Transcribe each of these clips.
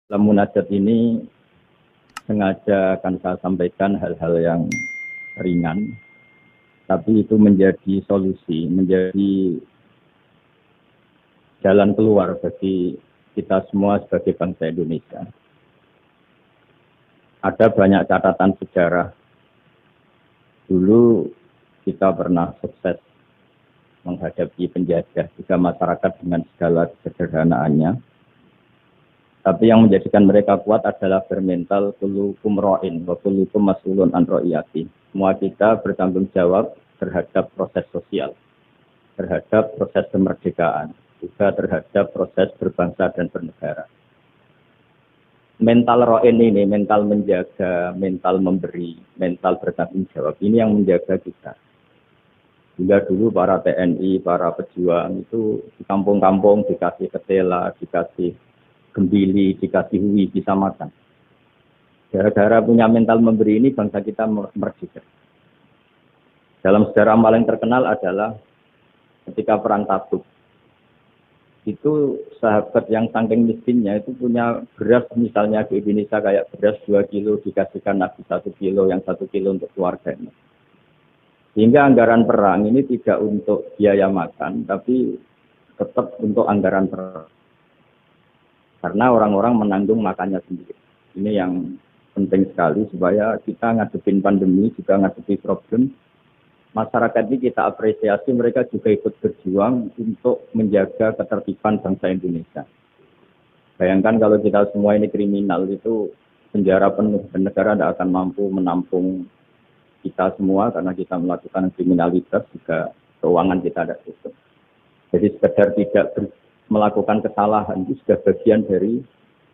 Dalam munajat ini sengaja akan saya sampaikan hal-hal yang ringan, tapi itu menjadi solusi, menjadi jalan keluar bagi kita semua sebagai bangsa Indonesia. Ada banyak catatan sejarah. Dulu kita pernah sukses menghadapi penjajah juga masyarakat dengan segala kesederhanaannya. Tapi yang menjadikan mereka kuat adalah bermental kullukum ra'in wa kullukum mas'ulun an ra'iyati. Semua kita bertanggung jawab terhadap proses sosial, terhadap proses kemerdekaan, juga terhadap proses berbangsa dan bernegara. Mental ra'in ini, mental menjaga, mental memberi, mental bertanggung jawab, ini yang menjaga kita. Hingga dulu para TNI, para pejuang itu di kampung-kampung dikasih ketela, dikasih gembili, dikasih hui, bisa makan. Gara-gara punya mental memberi ini, bangsa kita merdeka. Dalam sejarah paling terkenal adalah ketika perang Tabuk. Itu sahabat yang saking miskinnya itu punya beras misalnya di Indonesia kayak beras 2 kilo dikasihkan Nabi 1 kilo, yang 1 kilo untuk keluarganya. Sehingga anggaran perang ini tidak untuk biaya makan, tapi tetap untuk anggaran perang. Karena orang-orang menanggung makannya sendiri. Ini yang penting sekali supaya kita ngadepin pandemi, juga ngadepi problem. Masyarakat ini kita apresiasi, mereka juga ikut berjuang untuk menjaga ketertiban bangsa Indonesia. Bayangkan kalau kita semua ini kriminal, itu penjara penuh, dan negara tidak akan mampu menampung kita semua karena kita melakukan kriminalitas, juga keuangan kita ada tutup. Jadi sekedar tidak melakukan kesalahan itu sudah bagian dari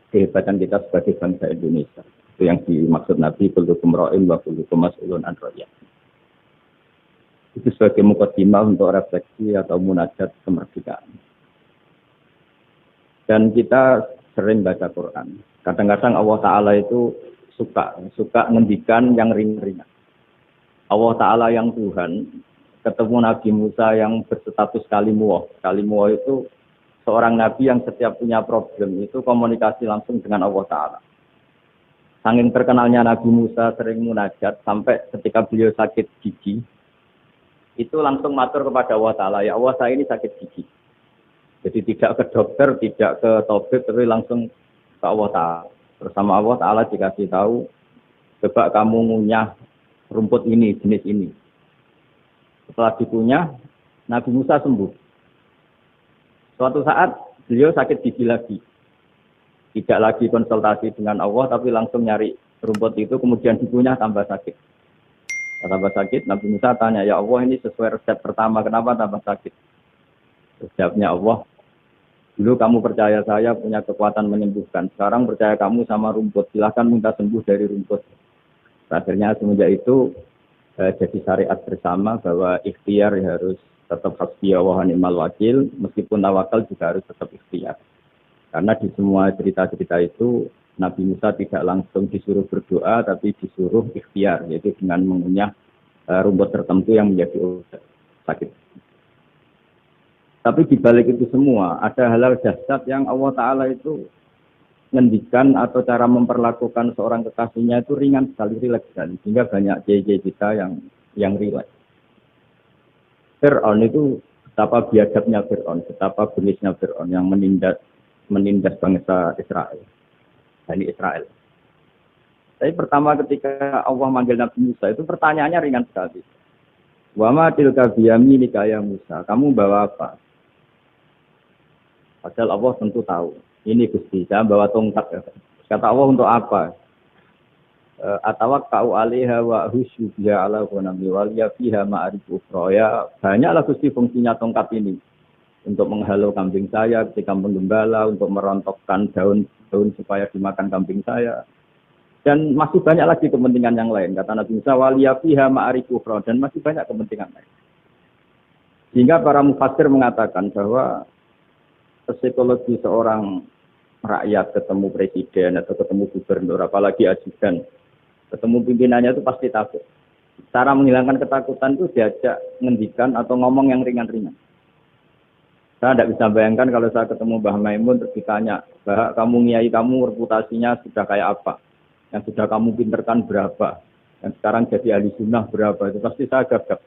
kehebatan kita sebagai bangsa Indonesia. Itu yang dimaksud Nabi, kullukum ra'in wa kullukum mas'ulun an ra'iyati. Itu sebagai mukadimah untuk refleksi atau munajat kemerdekaan. Dan kita sering baca Quran. Kadang-kadang Allah Ta'ala itu suka ngendikan yang ringan-ringan. Allah Ta'ala yang Tuhan ketemu Nabi Musa yang berstatus kalimuwah. Kalimuwah itu seorang Nabi yang setiap punya problem itu komunikasi langsung dengan Allah Ta'ala. Saking terkenalnya Nabi Musa sering munajat sampai ketika beliau sakit gigi, itu langsung matur kepada Allah Ta'ala, ya Allah saya ini sakit gigi. Jadi tidak ke dokter, tidak ke tabib, tapi langsung ke Allah Ta'ala. Bersama Allah Ta'ala dikasih tahu, coba kamu ngunyah rumput ini, jenis ini. Setelah dikunyah, Nabi Musa sembuh. Suatu saat beliau sakit gigi lagi. Tidak lagi konsultasi dengan Allah, tapi langsung nyari rumput itu, kemudian dikunyah tambah sakit. Tambah sakit, Nabi Musa tanya, ya Allah ini sesuai resep pertama, kenapa tambah sakit? Resepnya Allah, dulu kamu percaya saya punya kekuatan menyembuhkan, sekarang percaya kamu sama rumput, silahkan minta sembuh dari rumput. Akhirnya semenjak itu jadi syariat bersama bahwa ikhtiar harus tetap hasbiyallah wa ni'mal wakil, meskipun tawakal juga harus tetap ikhtiar. Karena di semua cerita-cerita itu Nabi Musa tidak langsung disuruh berdoa, tapi disuruh ikhtiar, yaitu dengan mengunyah rumput tertentu yang menjadi obat sakit. Tapi di balik itu semua, ada hal-hal dahsyat yang Allah Ta'ala itu ngendikan atau cara memperlakukan seorang kekasihnya itu ringan sekali, rileks sekali. Sehingga banyak kiai kita yang rileks. Fir'aun itu betapa biadabnya Fir'aun, betapa benisnya Fir'aun yang menindas bangsa Israel. Bani Israel. Tapi pertama ketika Allah manggil Nabi Musa itu pertanyaannya ringan sekali. Wa ma tilka biyaminika ya Musa, kamu bawa apa? Padahal Allah tentu tahu. Ini Gusti, saya bawa tongkat. Kata Allah untuk apa? Atawakka'u 'alaiha wa husyu biha 'ala ghanami wal yafiha ma'arif ukhra. Ya, banyaklah Gusti fungsinya tongkat ini. Untuk menghalau kambing saya ketika menggembala, untuk merontokkan daun supaya dimakan kambing saya. Dan masih banyak lagi kepentingan yang lain. Kata Nabi Musa, waliyafiha ma'arif ukhra, dan masih banyak kepentingan lain. Sehingga para mufassir mengatakan bahwa psikologi seorang rakyat ketemu presiden atau ketemu gubernur, apalagi ajudan, ketemu pimpinannya itu pasti takut. Cara menghilangkan ketakutan itu diajak ngendikan atau ngomong yang ringan-ringan. Saya tidak bisa bayangkan kalau saya ketemu Mbah Maimun terus ditanya, Mbah, kamu ngiyai kamu reputasinya sudah kayak apa? Yang sudah kamu pinterkan berapa? Yang sekarang jadi ahli sunnah berapa? Itu pasti saya gagap.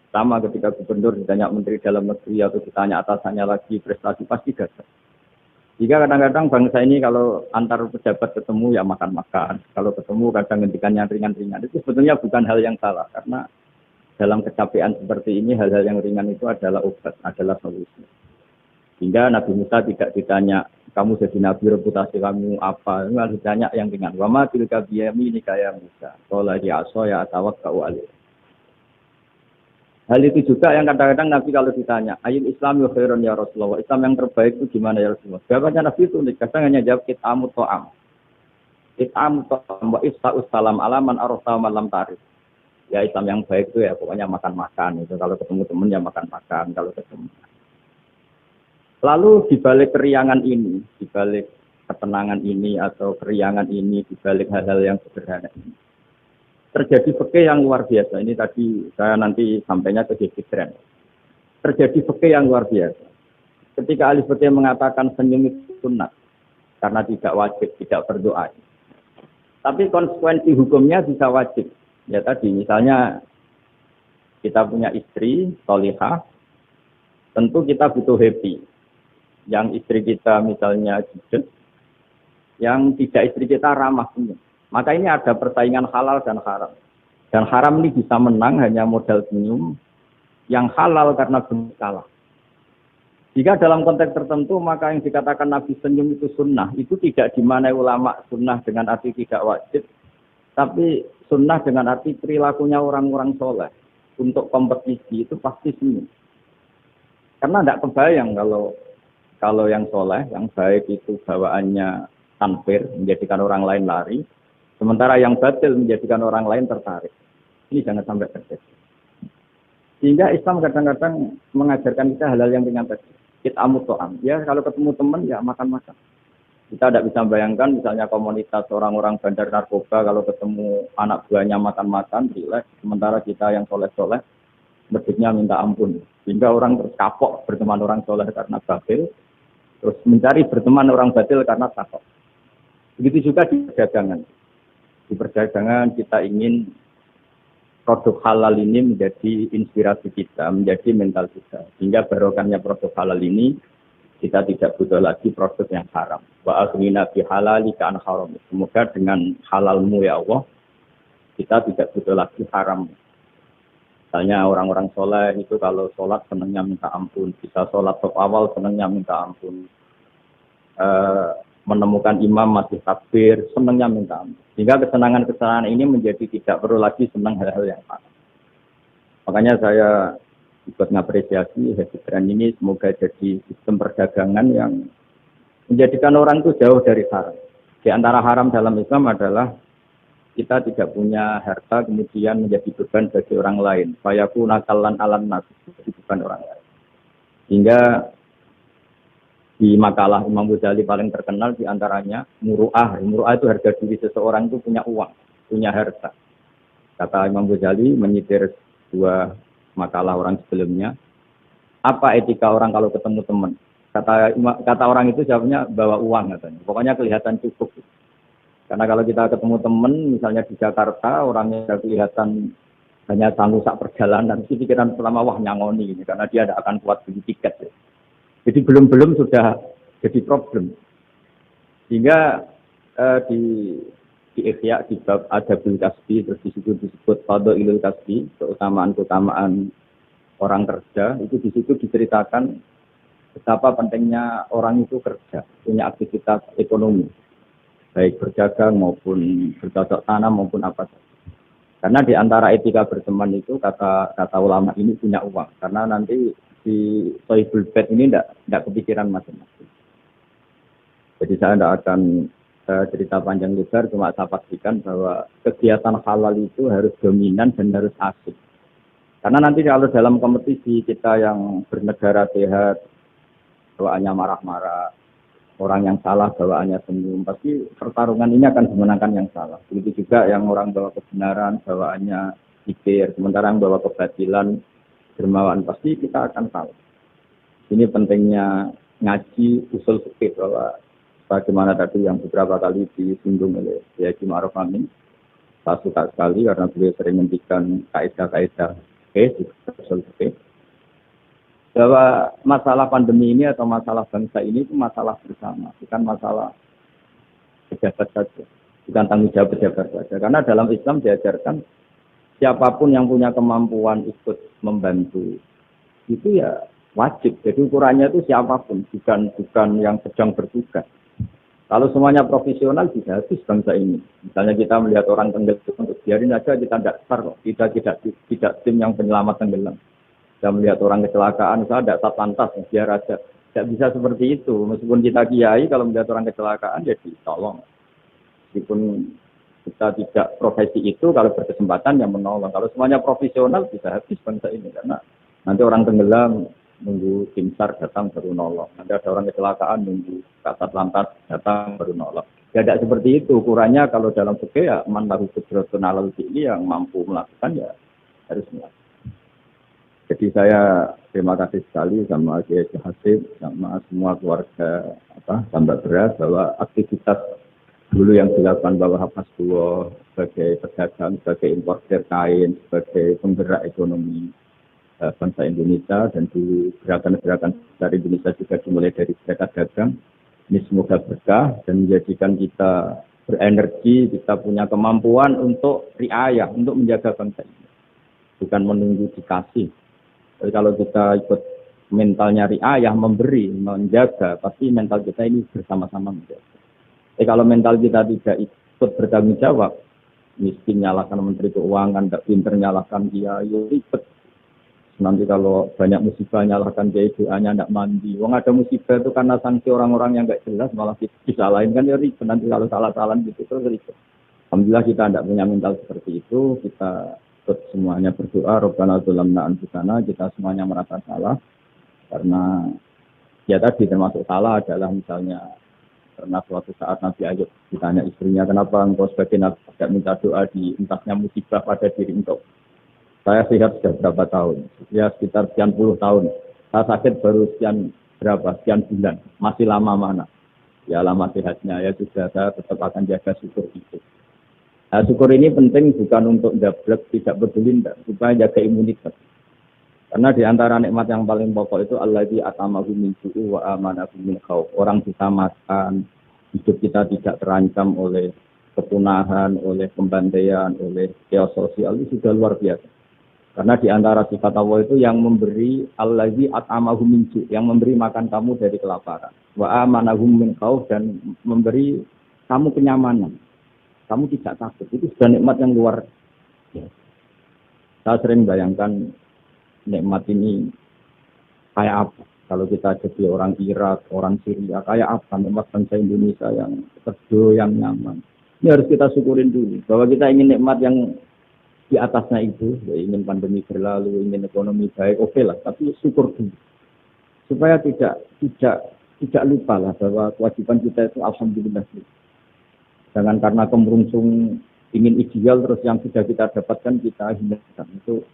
Sama ketika gubernur ditanya menteri dalam negeri atau ditanya atasannya lagi prestasi pasti gagap. Jika kadang-kadang bangsa ini kalau antar pejabat ketemu ya makan-makan. Kalau ketemu kadang ngendikan yang ringan-ringan. Itu sebetulnya bukan hal yang salah karena dalam kecapean seperti ini, hal-hal yang ringan itu adalah obat, adalah solusi. Hingga Nabi Musa tidak ditanya, kamu jadi Nabi, reputasi kamu apa? Lalu ditanya yang ringan. Wa ma tilka biyami nikaya Musa. Qala ya aso ya atawakkau alaihi. Hal itu juga yang kadang-kadang Nabi kalau ditanya, ayat Islam ya khairun ya Rasulullah. Islam yang terbaik itu gimana ya Rasulullah? Jawabannya Nabi itu kadang hanya jawab kit'amu to'am. Kit'amu to'am wa isfa'us salam alaman arsa malam tarif. Ya Islam yang baik itu ya pokoknya makan-makan itu kalau ketemu teman ya makan-makan kalau ketemu. Lalu di balik keriangan ini, di balik ketenangan ini atau keriangan ini, di balik hal-hal yang sederhana ini, terjadi fikih yang luar biasa. Ini tadi saya nanti sampainya ke Hizkren. Terjadi fikih yang luar biasa. Ketika ahli fikih mengatakan senyum itu sunat karena tidak wajib, tidak berdoa. Tapi konsekuensi hukumnya bisa wajib. Ya tadi misalnya kita punya istri solihah, tentu kita butuh happy. Yang istri kita misalnya jujur, yang tidak istri kita ramah senyum. Maka ini ada persaingan halal dan haram. Dan haram ini bisa menang hanya modal senyum, yang halal karena benar salah. Jika dalam konteks tertentu maka yang dikatakan Nabi senyum itu sunnah, itu tidak dimanai ulama sunnah dengan arti tidak wajib. Tapi sunnah dengan arti perilakunya orang-orang soleh untuk kompetisi itu pasti senyum. Karena tidak kebayang kalau yang soleh, yang baik itu bawaannya tanfir, menjadikan orang lain lari. Sementara yang batil menjadikan orang lain tertarik. Ini jangan sampai terjadi. Sehingga Islam kadang-kadang mengajarkan kita hal-hal yang ringan tadi. Kita amut-to'am. Ya kalau ketemu teman ya makan-makan. Kita tidak bisa bayangkan misalnya komunitas orang-orang bandar narkoba kalau ketemu anak buahnya makan-makan, rileks. Sementara kita yang soleh-soleh, berdiknya minta ampun. Sehingga orang terus kapok berteman orang soleh karena batil, terus mencari berteman orang batil karena takut. Begitu juga di perdagangan. Di perdagangan kita ingin produk halal ini menjadi inspirasi kita, menjadi mental kita. Sehingga barokahnya produk halal ini, kita tidak butuh lagi produk yang haram. Wa aghnina bi halalika an haram. Semoga dengan halalmu ya Allah, kita tidak butuh lagi haram. Misalnya orang-orang soleh itu kalau sholat senangnya minta ampun. Bisa sholat top awal senangnya minta ampun. Menemukan imam masih takbir, senangnya minta ampun. Sehingga kesenangan-kesenangan ini menjadi tidak perlu lagi senang hal-hal yang haram. Makanya saya ikut mengapresiasi Hizkren ini semoga jadi sistem perdagangan yang menjadikan orang itu jauh dari haram. Di antara haram dalam Islam adalah kita tidak punya harta kemudian menjadi beban bagi orang lain. Fayaku nakalan alam nas, jadi beban orang lain. Hingga di makalah Imam Ghazali paling terkenal di antaranya muru'ah. Muru'ah itu harga diri seseorang itu punya uang, punya harta. Kata Imam Ghazali menyitir dua makalah orang sebelumnya, apa etika orang kalau ketemu teman? Kata orang itu jawabnya bawa uang katanya. Pokoknya kelihatan cukup. Karena kalau kita ketemu teman, misalnya di Jakarta, orangnya kelihatan hanya sanggup sak perjalanan, itu pikiran selama wah nyangoni, gitu, karena dia tidak akan kuat beli tiket. Ya. Jadi belum sudah jadi problem. Sehingga di Ihya di bab Adabul Kasbi terus di situ disebut Fadhailul Kasbi, keutamaan-keutamaan orang kerja, itu di situ diceritakan betapa pentingnya orang itu kerja, punya aktivitas ekonomi, baik berdagang maupun bercocok tanam maupun apa saja. Karena di antara etika berteman itu kata ulama ini punya uang, karena nanti si Sohibul Bait ini tidak kepikiran macam-macam. Jadi saya tidak akan cerita panjang lebar, cuma saya pastikan bahwa kegiatan halal itu harus dominan dan harus asik. Karena nanti kalau dalam kompetisi kita yang bernegara sehat, bawaannya marah-marah, orang yang salah bawaannya senyum, pasti pertarungan ini akan dimenangkan yang salah. Begitu juga yang orang bawa kebenaran, bawaannya pikir, sementara yang bawa kebatilan, dermawan, pasti kita akan salah. Ini pentingnya ngaji usul fikih bahwa bagaimana tadi yang beberapa kali disinggung oleh Kiai Ma'ruf Amin. Saya suka sekali karena beliau sering menghentikan kaidah-kaidah usul fikih. Bahwa masalah pandemi ini atau masalah bangsa ini itu masalah bersama, bukan masalah pejabat saja, bukan tanggung jawab pejabat saja. Karena dalam Islam diajarkan siapapun yang punya kemampuan ikut membantu itu ya wajib. Jadi ukurannya itu siapapun, bukan yang sedang bertugas. Kalau semuanya profesional bisa habis bangsa ini. Misalnya kita melihat orang tenggelam, untuk biarin aja kita tidak start, tidak tim yang penyelamat tenggelam. Kita melihat orang kecelakaan, saya tidak satlantas, biar aja. Tidak bisa seperti itu. Meskipun kita kiai, kalau melihat orang kecelakaan, ya ditolong. Meskipun kita tidak profesi itu, kalau berkesempatan ya menolong. Kalau semuanya profesional, bisa habis bangsa ini. Karena nanti orang tenggelam, nunggu tim SAR datang baru nolong. Nanti ada orang kecelakaan, nunggu kasat lantas datang baru nolong. Ya tidak seperti itu. Ukurannya kalau dalam fikih ya man lahu qudratun alal fi'li, yang mampu melakukan ya harus melakukan. Jadi saya terima kasih sekali sama Kiai Hasib, sama semua keluarga Tambak Beras bahwa aktivitas dulu yang dilakukan bahwa Hapas Duo sebagai pedagang, sebagai importer kain, sebagai penggerak ekonomi bangsa Indonesia, dan dulu gerakan-gerakan dari Indonesia juga dimulai dari serikat dagang. Ini semoga berkah dan menjadikan kita berenergi, kita punya kemampuan untuk riayah, untuk menjaga bangsa ini. Bukan menunggu dikasih. Jadi kalau kita ikut mentalnya riayah, memberi, menjaga, pasti mental kita ini bersama-sama menjaga. Kalau mental kita tidak ikut bertanggung jawab, miskin nyalahkan Menteri Keuangan, tidak pinter nyalahkan dia, ribet. Nanti kalau banyak musibah nyalahkan dia, doanya tidak mandi. Wong ada musibah itu karena sanksi orang-orang yang nggak jelas, malah disalahin kan ya ribet. Nanti kalau salah-salahan gitu terus ribet. Alhamdulillah kita tidak punya mental seperti itu. Kita semuanya berdoa, Rabbana dzalamna anfusana, kita semuanya merasa salah. Karena ya tadi termasuk salah adalah misalnya karena suatu saat Nabi Ayub ditanya istrinya, kenapa engkau sebagai Nabi tidak minta doa di entasnya musibah pada diri engkau? Saya sehat sudah berapa tahun? Ya sekitar sekian puluh tahun. Saya sakit baru sekian bulan. Masih lama mana? Ya lama sehatnya. Ya sudah, saya tetap akan jaga syukur itu. Nah, syukur ini penting bukan untuk dablek, tidak peduli, supaya jaga imunitas. Karena di antara nikmat yang paling pokok itu allazi atamahu min ju'u wa amanahu min khauf. Orang bisa makan, hidup kita tidak terancam oleh kepunahan, oleh pembantaian, oleh chaos sosial, itu sudah luar biasa. Karena di antara sifat Allah itu yang memberi allazi at'amahu min ju', yang memberi makan kamu dari kelaparan. Wa amanahum min khauf, dan memberi kamu kenyamanan. Kamu tidak takut. Itu sudah nikmat yang luar biasa. Saya sering bayangkan nikmat ini kayak apa. Kalau kita jadi orang Irak, orang Syria, kayak apa nikmat bangsa Indonesia yang teduh, yang nyaman. Ini harus kita syukurin dulu. Bahwa kita ingin nikmat yang di atasnya itu, ya ingin pandemi berlalu, ingin ekonomi baik, oke lah, tapi syukur dulu. Supaya tidak lupa lah bahwa kewajiban kita itu alhamdulillah. Jangan karena kemerungsung ingin ideal terus yang sudah kita dapatkan kita hindarkan. Itu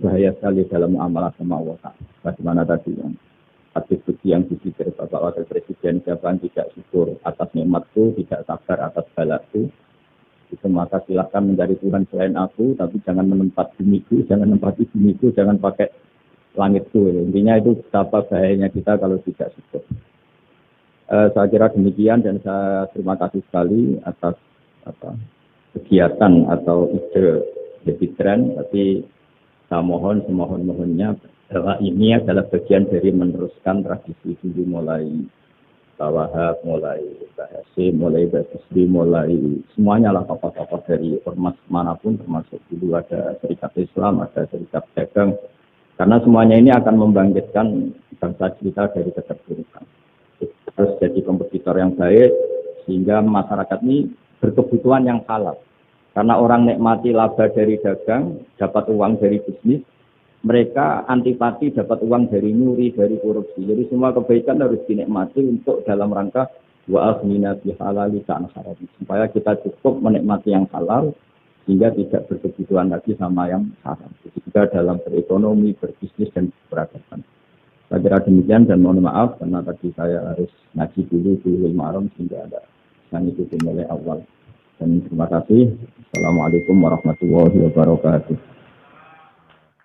bahaya sekali dalam muamalah sama Allah. Bagaimana tadi yang hadis yang dicipir Bapak Wakil Presiden, siapa yang tidak syukur atas nikmatku, tidak sabar atas balaku, itu maka silahkan mencari Tuhan selain aku, tapi jangan menempat bumiku, jangan menempati bumiku, jangan pakai langitku. Intinya itu betapa bahayanya kita kalau tidak syukur. Saya kira demikian, dan saya terima kasih sekali atas kegiatan atau ide jadi tren, tapi saya mohon semohon-mohonnya bahwa ini adalah bagian dari meneruskan tradisi dulu, mulai Pak Wahab, mulai Pak Hasim, mulai Pak Bisri, mulai semuanya lah tokoh-tokoh dari ormas manapun, termasuk dulu ada Serikat Islam, ada Serikat Dagang, karena semuanya ini akan membangkitkan bangsa kita dari keterpurukan. Harus jadi kompetitor yang baik sehingga masyarakat ini berkebutuhan yang halal. Karena orang nikmati laba dari dagang, dapat uang dari bisnis, mereka antipati dapat uang dari nyuri, dari korupsi. Jadi semua kebaikan harus dinikmati untuk dalam rangka wa aghnina bi halalika an haram. Supaya kita cukup menikmati yang halal sehingga tidak berkebutuhan lagi sama yang haram. Jadi juga dalam berekonomi, berbisnis dan beragam. Saya kira demikian dan mohon maaf karena tadi saya harus ngaji dulu di Maram sehingga ada yang ikuti mulai awal. Dan terima kasih. Assalamualaikum warahmatullahi wabarakatuh.